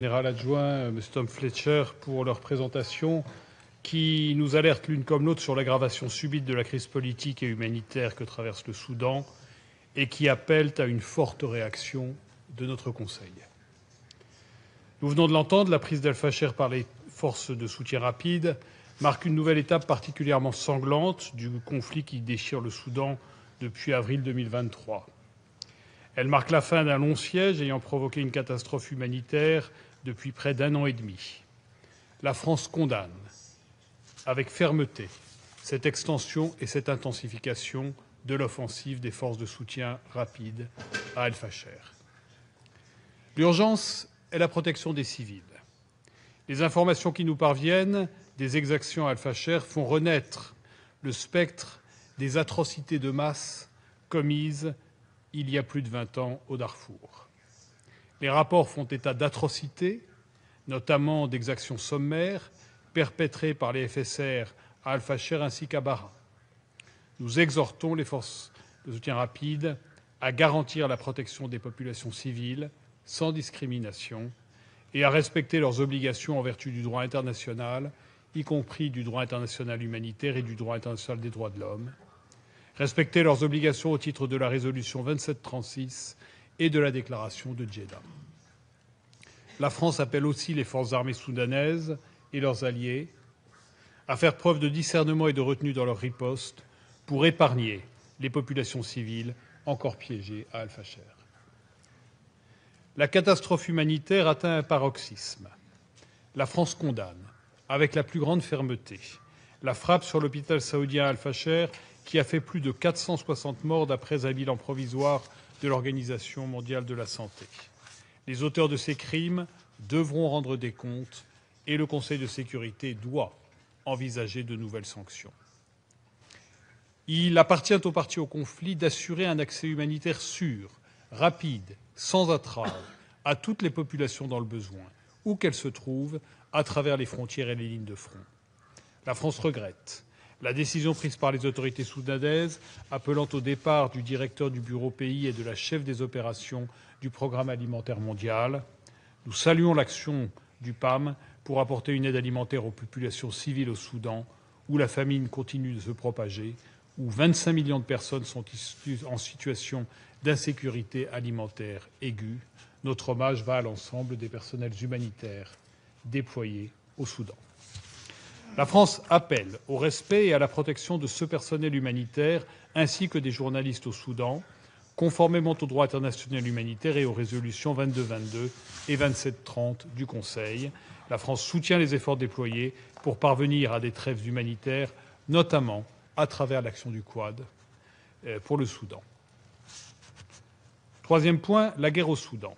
Général adjoint, M. Tom Fletcher, pour leur présentation qui nous alerte l'une comme l'autre sur l'aggravation subite de la crise politique et humanitaire que traverse le Soudan et qui appellent à une forte réaction de notre Conseil. Nous venons de l'entendre, la prise d'Al-Fasher par les forces de soutien rapide marque une nouvelle étape particulièrement sanglante du conflit qui déchire le Soudan depuis avril 2023. Elle marque la fin d'un long siège ayant provoqué une catastrophe humanitaire depuis près d'un an et demi. La France condamne avec fermeté cette extension et cette intensification de l'offensive des forces de soutien rapide à Al-Fasher. L'urgence est la protection des civils. Les informations qui nous parviennent des exactions à Al-Fasher font renaître le spectre des atrocités de masse commises il y a plus de 20 ans au Darfour. Les rapports font état d'atrocités, notamment d'exactions sommaires, perpétrées par les FSR à Al-Fasher ainsi qu'à Bara. Nous exhortons les forces de soutien rapide à garantir la protection des populations civiles sans discrimination et à respecter leurs obligations en vertu du droit international, y compris du droit international humanitaire et du droit international des droits de l'homme, respecter leurs obligations au titre de la résolution 2736 et de la déclaration de Djeddah. La France appelle aussi les forces armées soudanaises et leurs alliés à faire preuve de discernement et de retenue dans leur riposte pour épargner les populations civiles encore piégées à Al-Fasher. La catastrophe humanitaire atteint un paroxysme. La France condamne, avec la plus grande fermeté, la frappe sur l'hôpital saoudien Al-Fasher qui a fait plus de 460 morts d'après un bilan provisoire de l'Organisation mondiale de la santé. Les auteurs de ces crimes devront rendre des comptes et le Conseil de sécurité doit envisager de nouvelles sanctions. Il appartient aux parties au conflit d'assurer un accès humanitaire sûr, rapide, sans entrave, à toutes les populations dans le besoin, où qu'elles se trouvent, à travers les frontières et les lignes de front. La France regrette la décision prise par les autorités soudanaises appelant au départ du directeur du Bureau pays et de la chef des opérations du Programme alimentaire mondial. Nous saluons l'action du PAM pour apporter une aide alimentaire aux populations civiles au Soudan, où la famine continue de se propager, où 25 millions de personnes sont en situation d'insécurité alimentaire aiguë. Notre hommage va à l'ensemble des personnels humanitaires déployés au Soudan. La France appelle au respect et à la protection de ce personnel humanitaire ainsi que des journalistes au Soudan, conformément au droit international humanitaire et aux résolutions 2222 et 2730 du Conseil. La France soutient les efforts déployés pour parvenir à des trêves humanitaires, notamment à travers l'action du Quad pour le Soudan. Troisième point, la guerre au Soudan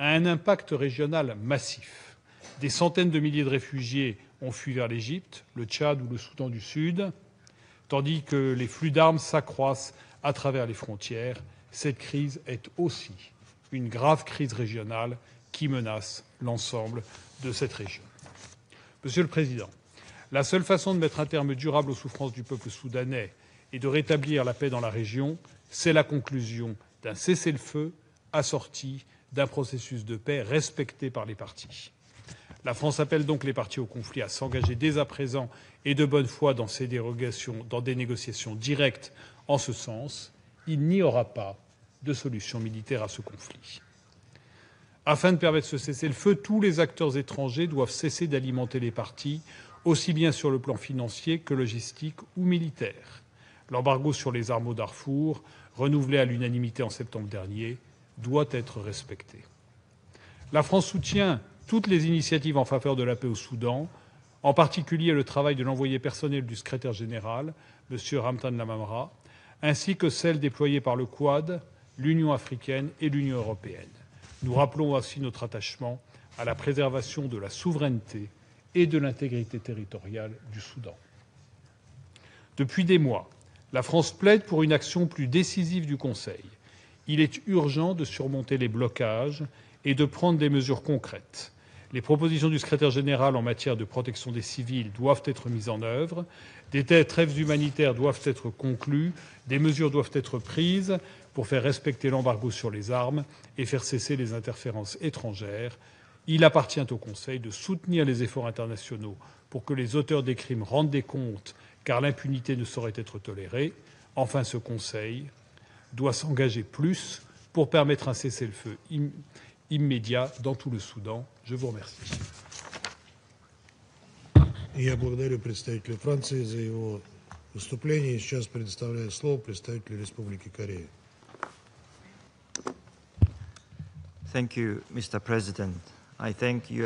a un impact régional massif. Des centaines de milliers de réfugiés ont fui vers l'Égypte, le Tchad ou le Soudan du Sud, tandis que les flux d'armes s'accroissent à travers les frontières. Cette crise est aussi une grave crise régionale qui menace l'ensemble de cette région. Monsieur le Président, la seule façon de mettre un terme durable aux souffrances du peuple soudanais et de rétablir la paix dans la région, c'est la conclusion d'un cessez-le-feu assorti d'un processus de paix respecté par les parties. La France appelle donc les parties au conflit à s'engager dès à présent et de bonne foi dans des négociations directes en ce sens. Il n'y aura pas de solution militaire à ce conflit. Afin de permettre ce cessez-le-feu, tous les acteurs étrangers doivent cesser d'alimenter les parties, aussi bien sur le plan financier que logistique ou militaire. L'embargo sur les armes au Darfour, renouvelé à l'unanimité en septembre dernier, doit être respecté. La France soutient toutes les initiatives en faveur de la paix au Soudan, en particulier le travail de l'envoyé personnel du secrétaire général, M. Ramtan Lamamra, ainsi que celles déployées par le Quad, l'Union africaine et l'Union européenne. Nous rappelons aussi notre attachement à la préservation de la souveraineté et de l'intégrité territoriale du Soudan. Depuis des mois, la France plaide pour une action plus décisive du Conseil. Il est urgent de surmonter les blocages et de prendre des mesures concrètes. Les propositions du secrétaire général en matière de protection des civils doivent être mises en œuvre, des trêves humanitaires doivent être conclues, des mesures doivent être prises pour faire respecter l'embargo sur les armes et faire cesser les interférences étrangères. Il appartient au Conseil de soutenir les efforts internationaux pour que les auteurs des crimes rendent des comptes, car l'impunité ne saurait être tolérée. Enfin, ce Conseil doit s'engager plus pour permettre un cessez-le-feu immédiat dans tout le Soudan. Je vous remercie. Я благодарю представителя Франции за его выступление. Сейчас предоставляю слово представителю Республики Корея. Thank you, Mr. President. I thank you.